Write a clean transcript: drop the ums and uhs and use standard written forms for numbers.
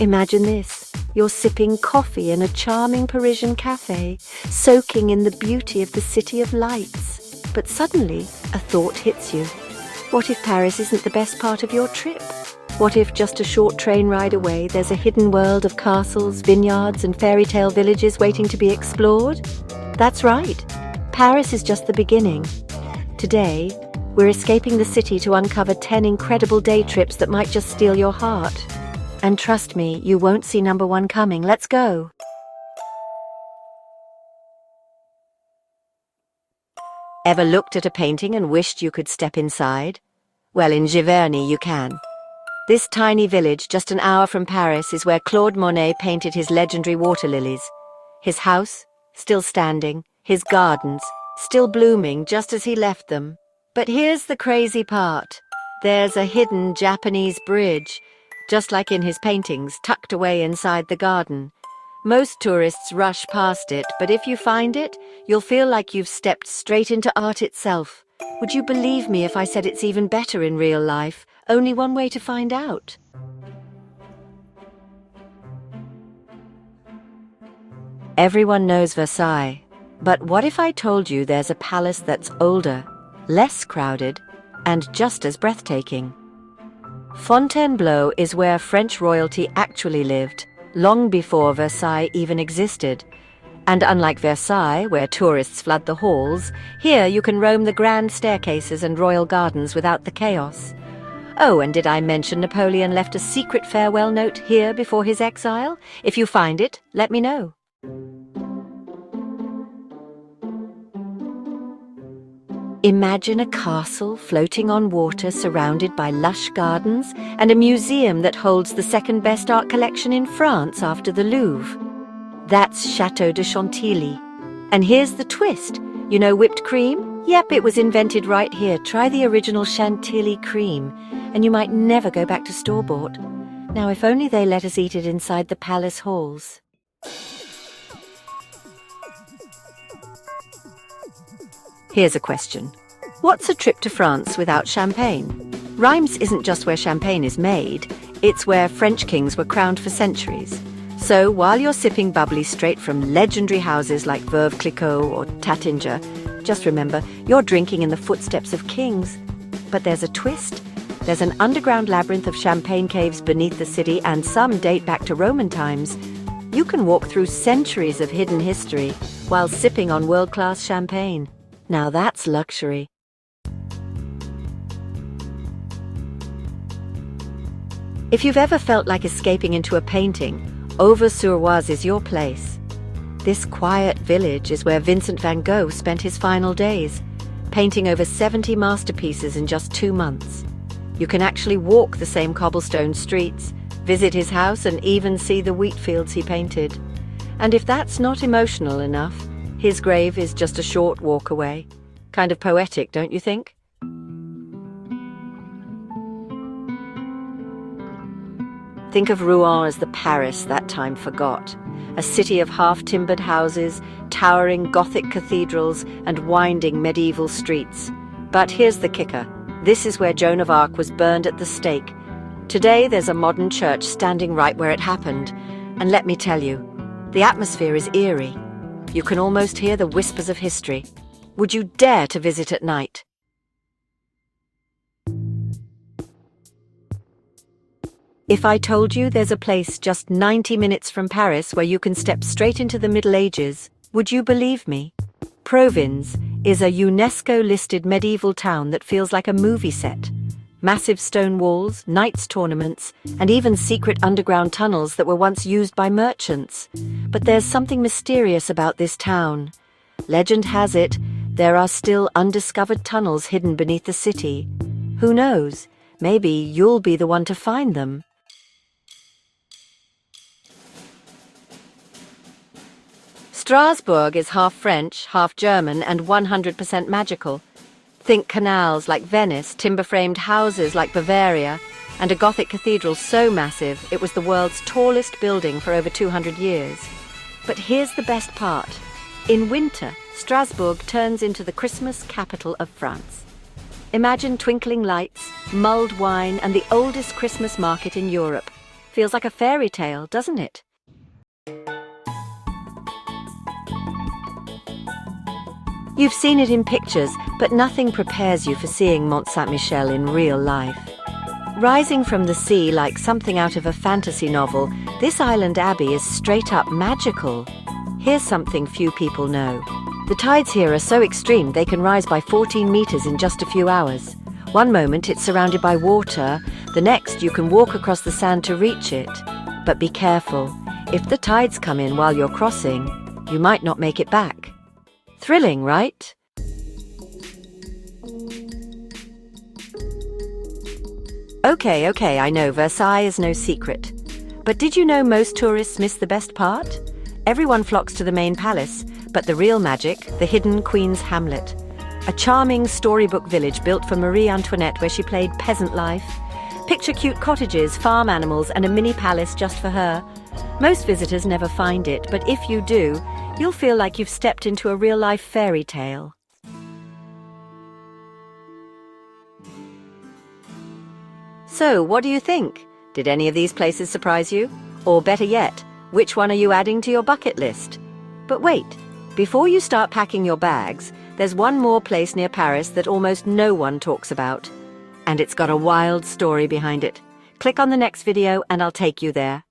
Imagine this. You're sipping coffee in a charming Parisian cafe, soaking in the beauty of the city of lights. But suddenly, a thought hits you. What if Paris isn't the best part of your trip? What if just a short train ride away there's a hidden world of castles, vineyards and fairy tale villages waiting to be explored? That's right. Paris is just the beginning. Today, we're escaping the city to uncover 10 incredible day trips that might just steal your heart. And trust me, you won't see number 1 coming. Let's go. Ever looked at a painting and wished you could step inside? Well, in Giverny you can. This tiny village, just an hour from Paris, is where Claude Monet painted his legendary water lilies. His house, still standing, his gardens, still blooming just as he left them. But here's the crazy part. There's a hidden Japanese bridge, just like in his paintings, tucked away inside the garden. Most tourists rush past it, but if you find it, you'll feel like you've stepped straight into art itself. Would you believe me if I said it's even better in real life? Only one way to find out. Everyone knows Versailles, but what if I told you there's a palace that's older, less crowded, and just as breathtaking? Fontainebleau is where French royalty actually lived, long before Versailles even existed. And unlike Versailles, where tourists flood the halls, here you can roam the grand staircases and royal gardens without the chaos. Oh, and did I mention Napoleon left a secret farewell note here before his exile? If you find it, let me know. Imagine a castle floating on water surrounded by lush gardens and a museum that holds the second best art collection in France after the Louvre. That's Château de Chantilly. And here's the twist. You know whipped cream? Yep, it was invented right here. Try the original Chantilly cream, and you might never go back to store-bought. Now, if only they let us eat it inside the palace halls. Here's a question. What's a trip to France without champagne? Reims isn't just where champagne is made, it's where French kings were crowned for centuries. So while you're sipping bubbly straight from legendary houses like Veuve Clicquot or Taittinger, just remember, you're drinking in the footsteps of kings. But there's a twist. There's an underground labyrinth of champagne caves beneath the city, and some date back to Roman times. You can walk through centuries of hidden history while sipping on world-class champagne. Now that's luxury. If you've ever felt like escaping into a painting, Auvers-sur-Oise is your place. This quiet village is where Vincent van Gogh spent his final days, painting over 70 masterpieces in just 2 months. You can actually walk the same cobblestone streets, visit his house, and even see the wheat fields he painted. And if that's not emotional enough, his grave is just a short walk away. Kind of poetic, don't you think? Think of Rouen as the Paris that time forgot. A city of half-timbered houses, towering Gothic cathedrals, and winding medieval streets. But here's the kicker. This is where Joan of Arc was burned at the stake. Today there's a modern church standing right where it happened. And let me tell you, the atmosphere is eerie. You can almost hear the whispers of history. Would you dare to visit at night? If I told you there's a place just 90 minutes from Paris where you can step straight into the Middle Ages, would you believe me? Provins is a UNESCO-listed medieval town that feels like a movie set. Massive stone walls, knights' tournaments, and even secret underground tunnels that were once used by merchants. But there's something mysterious about this town. Legend has it, there are still undiscovered tunnels hidden beneath the city. Who knows? Maybe you'll be the one to find them. Strasbourg is half French, half German, and 100% magical. Think canals like Venice, timber-framed houses like Bavaria, and a Gothic cathedral so massive it was the world's tallest building for over 200 years. But here's the best part. In winter, Strasbourg turns into the Christmas capital of France. Imagine twinkling lights, mulled wine, and the oldest Christmas market in Europe. Feels like a fairy tale, doesn't it? You've seen it in pictures, but nothing prepares you for seeing Mont Saint-Michel in real life. Rising from the sea like something out of a fantasy novel, this island abbey is straight up magical. Here's something few people know. The tides here are so extreme they can rise by 14 meters in just a few hours. One moment it's surrounded by water, the next you can walk across the sand to reach it. But be careful, if the tides come in while you're crossing, you might not make it back. Thrilling, right? Okay, I know Versailles is no secret. But did you know most tourists miss the best part? Everyone flocks to the main palace, but the real magic, the hidden Queen's Hamlet. A charming storybook village built for Marie Antoinette where she played peasant life. Picture cute cottages, farm animals, and a mini palace just for her. Most visitors never find it, but if you do, you'll feel like you've stepped into a real-life fairy tale. So, what do you think? Did any of these places surprise you? Or better yet, which one are you adding to your bucket list? But wait, before you start packing your bags, there's one more place near Paris that almost no one talks about. And it's got a wild story behind it. Click on the next video and I'll take you there.